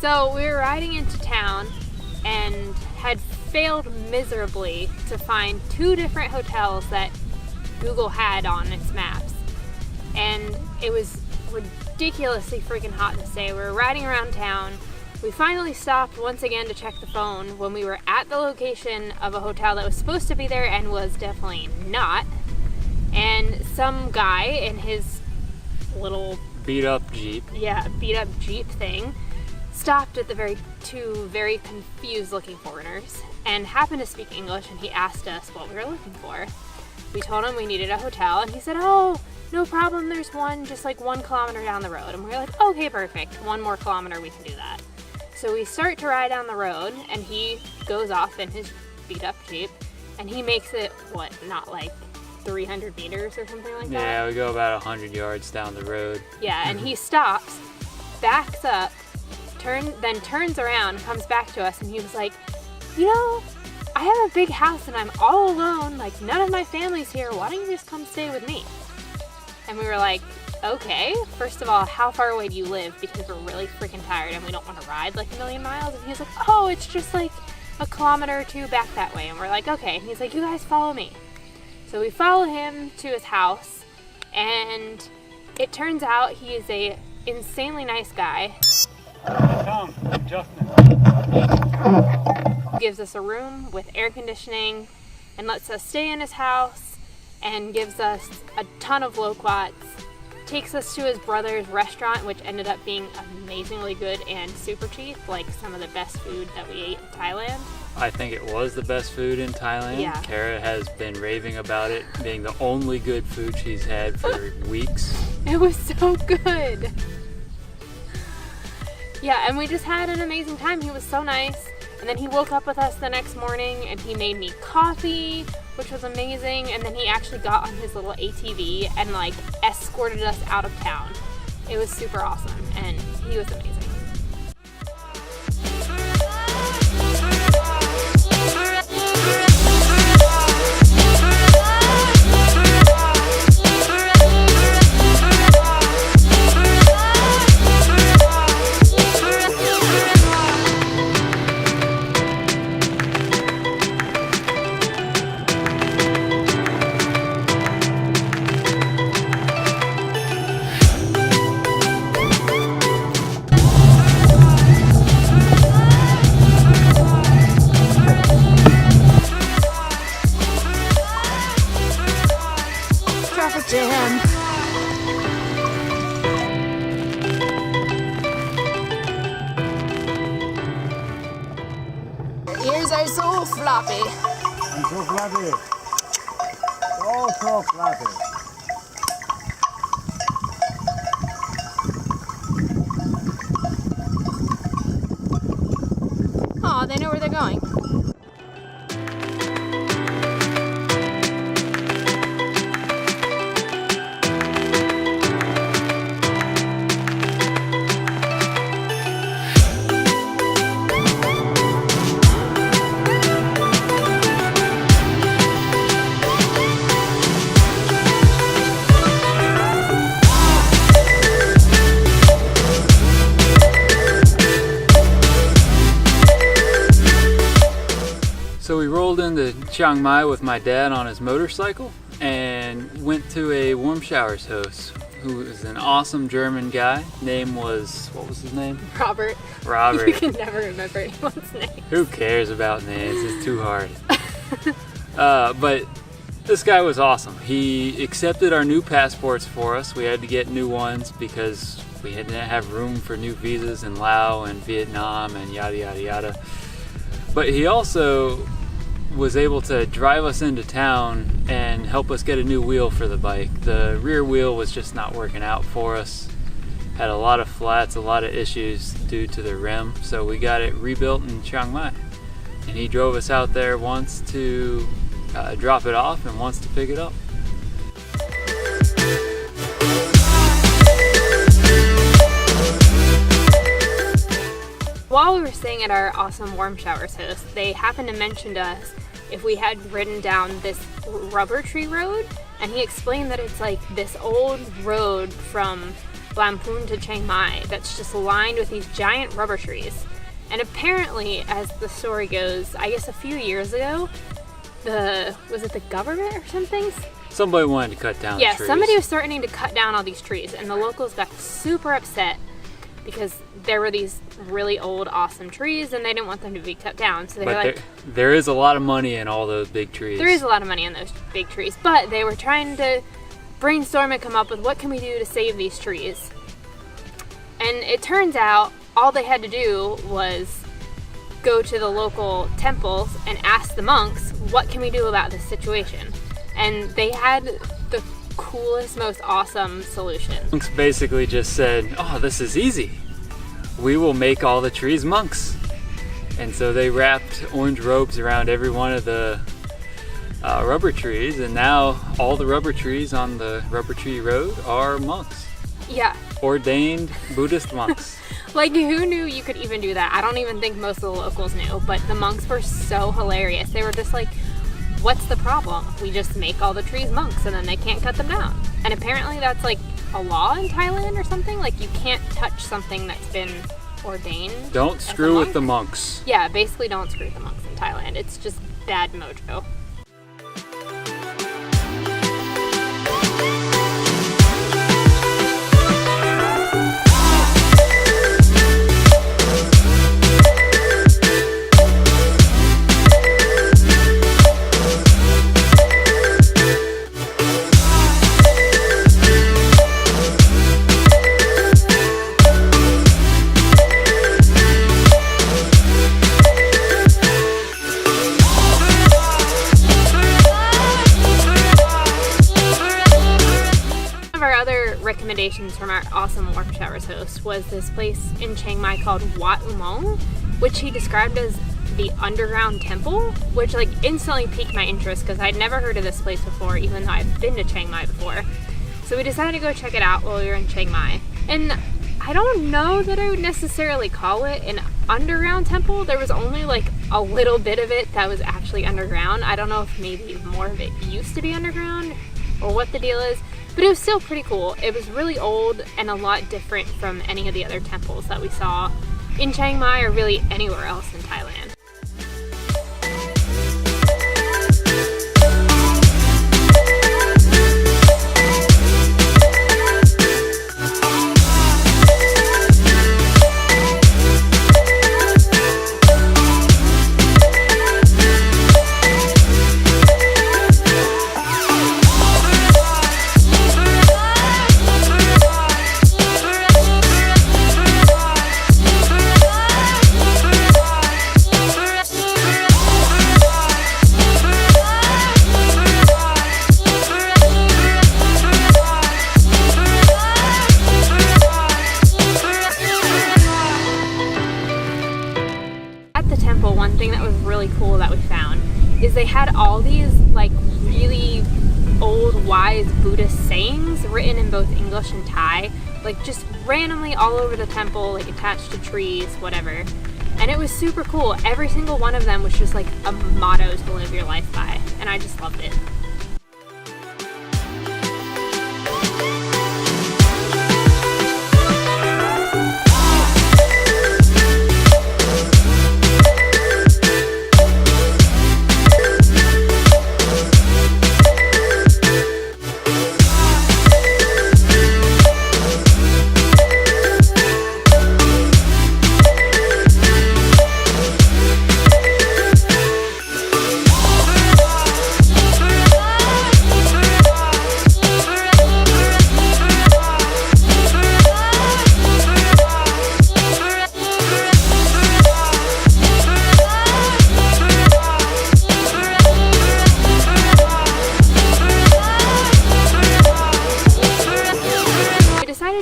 So we were riding into town and had failed miserably to find 2 different hotels that Google had on its maps. And it was ridiculously freaking hot this day. We were riding around town. We finally stopped once again to check the phone when we were at the location of a hotel that was supposed to be there and was definitely not. And some guy in his little beat up Jeep thing stopped at the 2 very confused looking foreigners and happened to speak English, and he asked us what we were looking for. We told him we needed a hotel, and he said, "Oh, no problem, there's one just like 1 kilometer down the road." And we were like, "Okay, perfect, 1 more kilometer, we can do that." So we start to ride down the road, and he goes off in his beat up Jeep, and he makes it, not like 300 meters or something like that? Yeah, we go about 100 yards down the road. Yeah, and he stops, backs up, then turns around, comes back to us, and he was like, I have a big house and I'm all alone, like none of my family's here, why don't you just come stay with me? And we were like, okay, first of all, how far away do you live? Because we're really freaking tired and we don't want to ride like 1,000,000 miles. And he was like, oh, it's just like 1 kilometer or 2 back that way. And we're like, okay. And he's like, you guys follow me. So we follow him to his house, and it turns out he is a insanely nice guy. Tom, Justin. Gives us a room with air conditioning and lets us stay in his house and gives us a ton of loquats. Takes us to his brother's restaurant, which ended up being amazingly good and super cheap, like some of the best food that we ate in Thailand. I think it was the best food in Thailand. Yeah. Kara has been raving about it being the only good food she's had for weeks. It was so good. Yeah, and we just had an amazing time. He was so nice. And then he woke up with us the next morning and he made me coffee, which was amazing. And then he actually got on his little ATV and like escorted us out of town. It was super awesome and he was amazing. Jam. Ears are so floppy. I'm so floppy. Oh, so floppy. Aw, they know where they're going. So we rolled into Chiang Mai with my dad on his motorcycle and went to a warm showers host who is an awesome German guy. Name was, what was his name? Robert. Robert. You can never remember anyone's name. Who cares about names? It's too hard. But this guy was awesome. He accepted our new passports for us. We had to get new ones because we didn't have room for new visas in Laos and Vietnam and yada yada yada. But he also was able to drive us into town and help us get a new wheel for the bike. The rear wheel was just not working out for us. Had a lot of flats, a lot of issues due to the rim, so we got it rebuilt in Chiang Mai. And he drove us out there once to drop it off and once to pick it up. While we were staying at our awesome warm showers host, they happened to mention to us if we had ridden down this rubber tree road, and he explained that it's like this old road from lampoon to Chiang Mai that's just lined with these giant rubber trees. And apparently, as the story goes, I guess a few years ago, was it the government or something? Somebody wanted to cut down Yeah, trees. somebody was starting to cut down all these trees, and the locals got super upset because there were these really old, awesome trees, and they didn't want them to be cut down. So they were like, there is a lot of money in all those big trees. there is a lot of money in those big trees, but they were trying to brainstorm and come up with what can we do to save these trees. And it turns out all they had to do was go to the local temples and ask the monks, what can we do about this situation? And they had the coolest, most awesome solution. Monks basically just said, oh, this is easy. We will make all the trees monks. And so they wrapped orange robes around every one of the rubber trees, and now all the rubber trees on the rubber tree road are monks. Yeah. Ordained Buddhist monks. Like, who knew you could even do that? I don't even think most of the locals knew, but the monks were so hilarious. They were just like, what's the problem? We just make all the trees monks and then they can't cut them down. And apparently that's like a law in Thailand or something. Like, you can't touch something that's been ordained. Don't screw with the monks. Yeah, basically don't screw with the monks in Thailand. It's just bad mojo. Recommendations from our awesome Warm Showers host was this place in Chiang Mai called Wat Umong, which he described as the underground temple, which like instantly piqued my interest because I'd never heard of this place before, even though I've been to Chiang Mai before. So we decided to go check it out while we were in Chiang Mai. And I don't know that I would necessarily call it an underground temple. There was only like a little bit of it that was actually underground. I don't know if maybe more of it used to be underground or what the deal is. But it was still pretty cool. It was really old and a lot different from any of the other temples that we saw in Chiang Mai or really anywhere else in Thailand. One thing that was really cool that we found is they had all these like really old wise Buddhist sayings written in both English and Thai, like just randomly all over the temple, like attached to trees, whatever. And it was super cool. Every single one of them was just like a motto to live your life by, and I just loved it.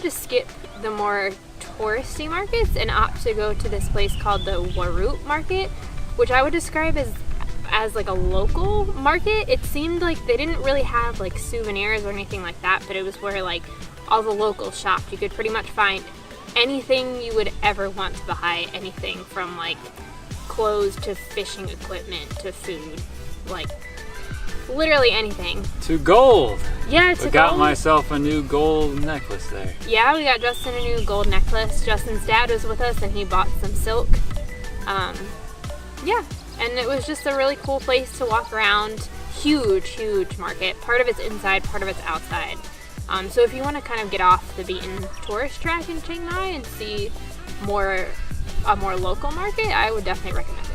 To skip the more touristy markets and opt to go to this place called the Warut market, which I would describe as like a local market. It seemed like they didn't really have like souvenirs or anything like that, but it was where like all the locals shopped. You could pretty much find anything you would ever want to buy, anything from like clothes to fishing equipment to food. Like literally anything. To gold. Yeah, to I got gold. myself a new gold necklace there. Yeah, we got Justin a new gold necklace. Justin's dad was with us and he bought some silk. Yeah, and it was just a really cool place to walk around. Huge market. Part of it's inside, part of it's outside. So if you want to kind of get off the beaten tourist track in Chiang Mai and see a more local market, I would definitely recommend it.